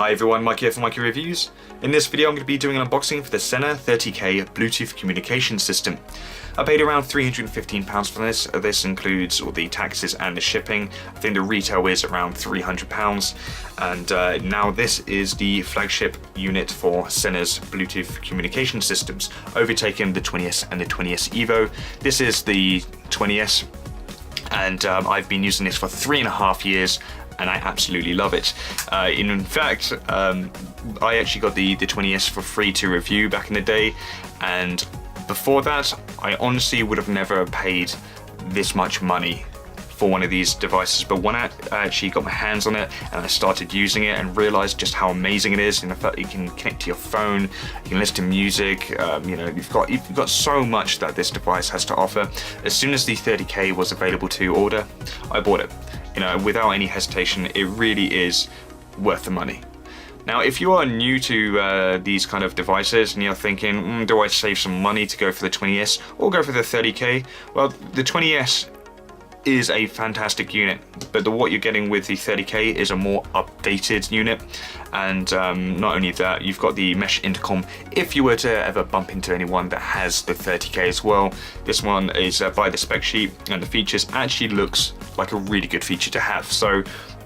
Hi everyone, Mike here for MyKeyReviews. In this video I'm going to be doing an unboxing for the Sena 30K Bluetooth communication system. I paid around £315 for this. This includes all the taxes and the shipping. I think the retail is around £300, and now this is the flagship unit for Sena's Bluetooth communication systems, overtaking the 20S and the 20S Evo. This is the 20S, and I've been using this for 3.5 years. And I absolutely love it. In fact, I actually got the 20S for free to review back in the day, and before that, I honestly would have never paid this much money for one of these devices. But when I actually got my hands on it and I started using it and realized just how amazing it is, and the fact that you can connect to your phone, you can listen to music, you know, you've got so much that this device has to offer. As soon as the 30K was available to order, I bought it. You know, without any hesitation, it really is worth the money. Now, if you are new to these kind of devices and you're thinking, do I save some money to go for the 20S or go for the 30K? Well, the 20S is a fantastic unit, but what you're getting with the 30K is a more updated unit. And not only that, you've got the mesh intercom if you were to ever bump into anyone that has the 30K as well. This one is by the spec sheet, and the features actually looks like a really good feature to have. So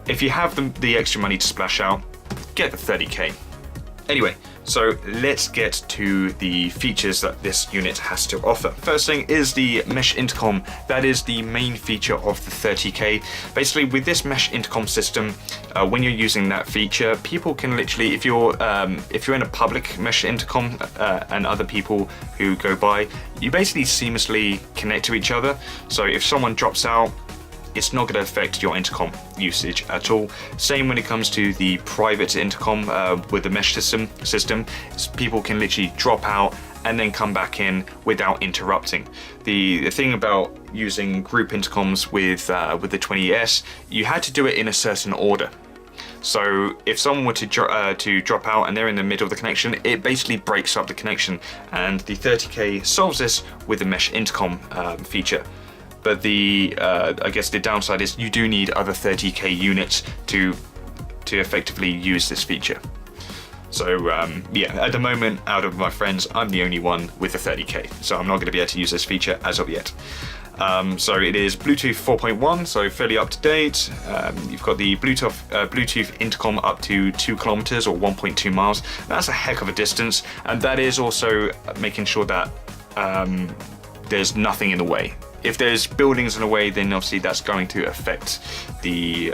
if you have the extra money to splash out, get the 30K. Anyway, so let's get to the features that this unit has to offer. First thing is the mesh intercom. That is the main feature of the 30K. Basically, with this mesh intercom system, when you're using that feature, people can literally, if you're in a public mesh intercom and other people who go by, you basically seamlessly connect to each other. So if someone drops out, it's not going to affect your intercom usage at all. Same when it comes to the private intercom with the mesh system. People can literally drop out and then come back in without interrupting. The thing about using group intercoms with the 20S, you had to do it in a certain order. So if someone were to drop out and they're in the middle of the connection, it basically breaks up the connection. And the 30K solves this with the mesh intercom feature. But I guess the downside is you do need other 30K units to effectively use this feature. So yeah, at the moment, out of my friends, I'm the only one with the 30K, so I'm not going to be able to use this feature as of yet. So it is Bluetooth 4.1, so fairly up to date. You've got the Bluetooth intercom up to 2 kilometers or 1.2 miles. That's a heck of a distance, and that is also making sure that there's nothing in the way. If there's buildings in the way, then obviously that's going to affect the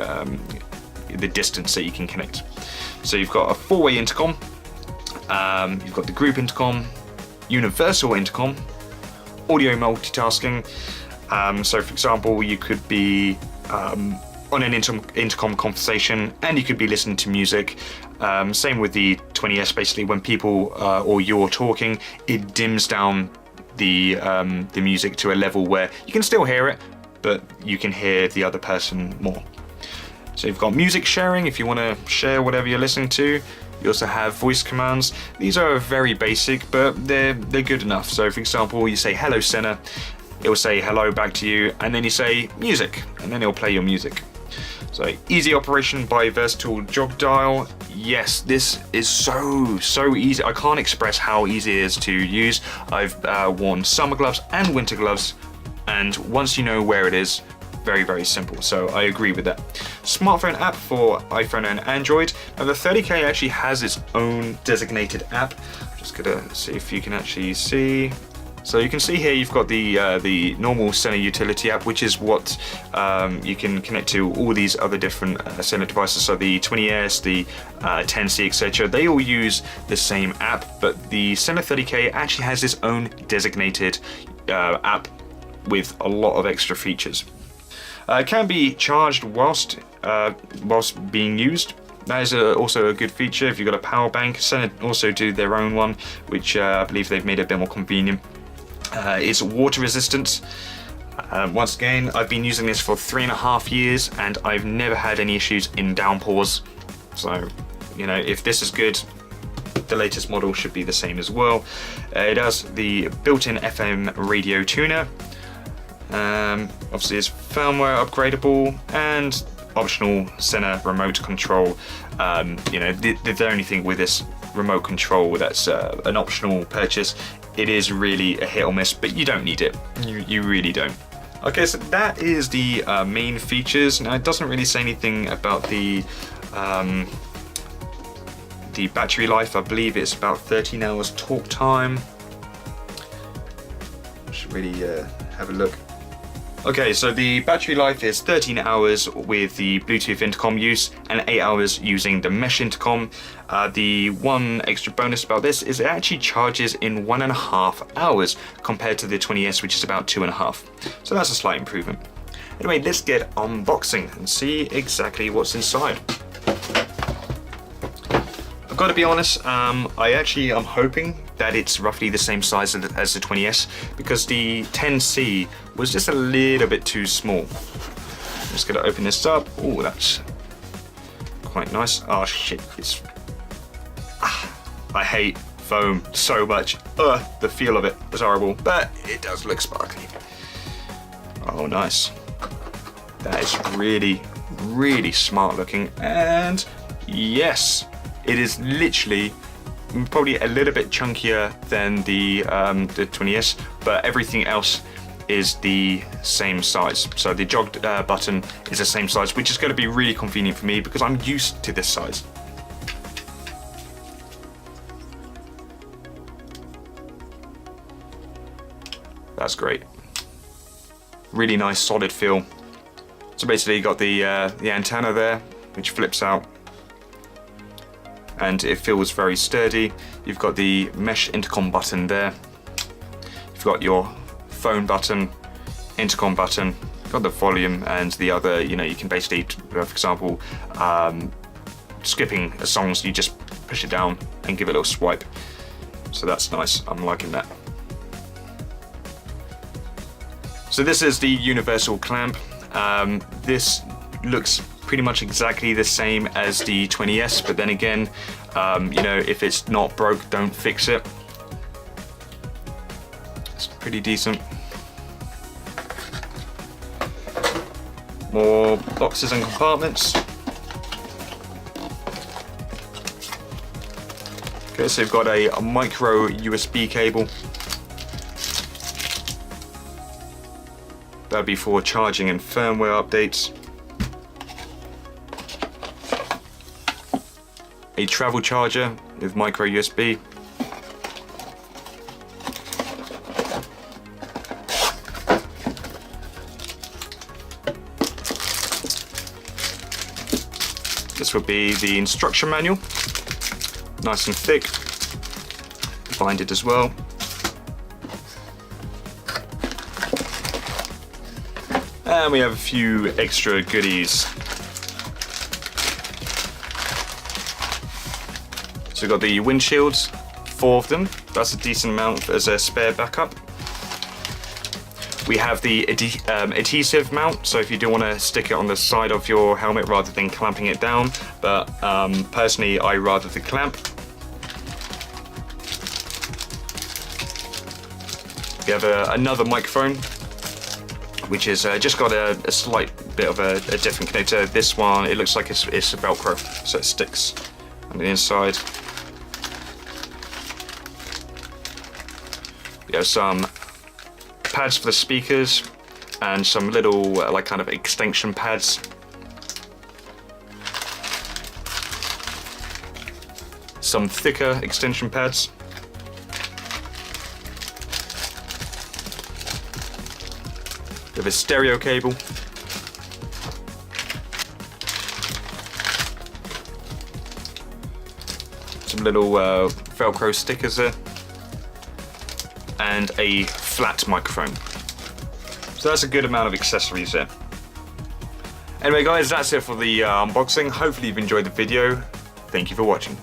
distance that you can connect. So you've got a 4-way intercom, you've got the group intercom, universal intercom, audio multitasking. So for example, you could be on an intercom conversation and you could be listening to music. Same with the 20S, basically when people or you're talking, it dims down the music to a level where you can still hear it, but you can hear the other person more. So you've got music sharing if you want to share whatever you're listening to. You also have voice commands. These are very basic, but they're good enough. So for example, you say hello Sena, it will say hello back to you, and then you say music, and then it'll play your music. So easy operation by versatile jog dial. Yes, this is so easy. I can't express how easy it is to use. I've worn summer gloves and winter gloves, and once you know where it is, very simple. So I agree with that. Smartphone app for iPhone and Android. Now the 30K actually has its own designated app. I'm just gonna see if you can actually see. So you can see here you've got the normal Sena utility app, which is what you can connect to all these other different Sena devices. So the 20S, the 10C, etc. They all use the same app, but the Sena 30K actually has its own designated app with a lot of extra features. It can be charged whilst being used. That is also a good feature if you've got a power bank. Sena also do their own one, which I believe they've made a bit more convenient. It's water resistant. Once again, I've been using this for 3.5 years and I've never had any issues in downpours. So, you know, if this is good, the latest model should be the same as well. It has the built-in FM radio tuner. Obviously it's firmware upgradable, and optional Sena remote control. You know, the only thing with this remote control that's an optional purchase, it is really a hit or miss, but you don't need it. You really don't. Okay, so that is the main features. Now, it doesn't really say anything about the battery life. I believe it's about 13 hours talk time. I should really have a look. Okay, so the battery life is 13 hours with the Bluetooth intercom use and 8 hours using the mesh intercom. The one extra bonus about this is it actually charges in 1.5 hours compared to the 20S, which is about 2.5. So that's a slight improvement. Anyway, let's get unboxing and see exactly what's inside. I've got to be honest, I'm hoping that it's roughly the same size as the 20S, because the 10C was just a little bit too small. I'm just going to open this up. Oh, that's quite nice. Oh shit, I hate foam so much. The feel of it is horrible, but it does look sparkly. Oh, nice. That is really, really smart looking, and yes, it is literally probably a little bit chunkier than the 20S, but everything else is the same size. So the jog button is the same size, which is going to be really convenient for me because I'm used to this size. That's great. Really nice solid feel. So basically you got the antenna there, which flips out, and it feels very sturdy. You've got the mesh intercom button there. You've got your phone button, intercom button, you've got the volume and the other, you know, you can basically, for example, skipping songs, you just push it down and give it a little swipe. So that's nice, I'm liking that. So this is the universal clamp. This looks pretty much exactly the same as the 20S, but then again, you know, if it's not broke, don't fix it. It's pretty decent. More boxes and compartments. Okay, so you've got a micro USB cable. That'd be for charging and firmware updates. A travel charger with micro USB. This would be the instruction manual, nice and thick, binded as well. And we have a few extra goodies. So we've got the windshields, 4 of them. That's a decent amount as a spare backup. We have the adhesive mount, so if you do want to stick it on the side of your helmet rather than clamping it down, but personally I rather the clamp. We have another microphone, which is just got a slight bit of a different connector. This one, it looks like it's a Velcro, so it sticks on the inside. We have some pads for the speakers and some little like kind of extension pads. Some thicker extension pads. We have a stereo cable. Some little Velcro stickers there. And a flat microphone. So that's a good amount of accessories there. Anyway guys, that's it for the unboxing. Hopefully you've enjoyed the video. Thank you for watching.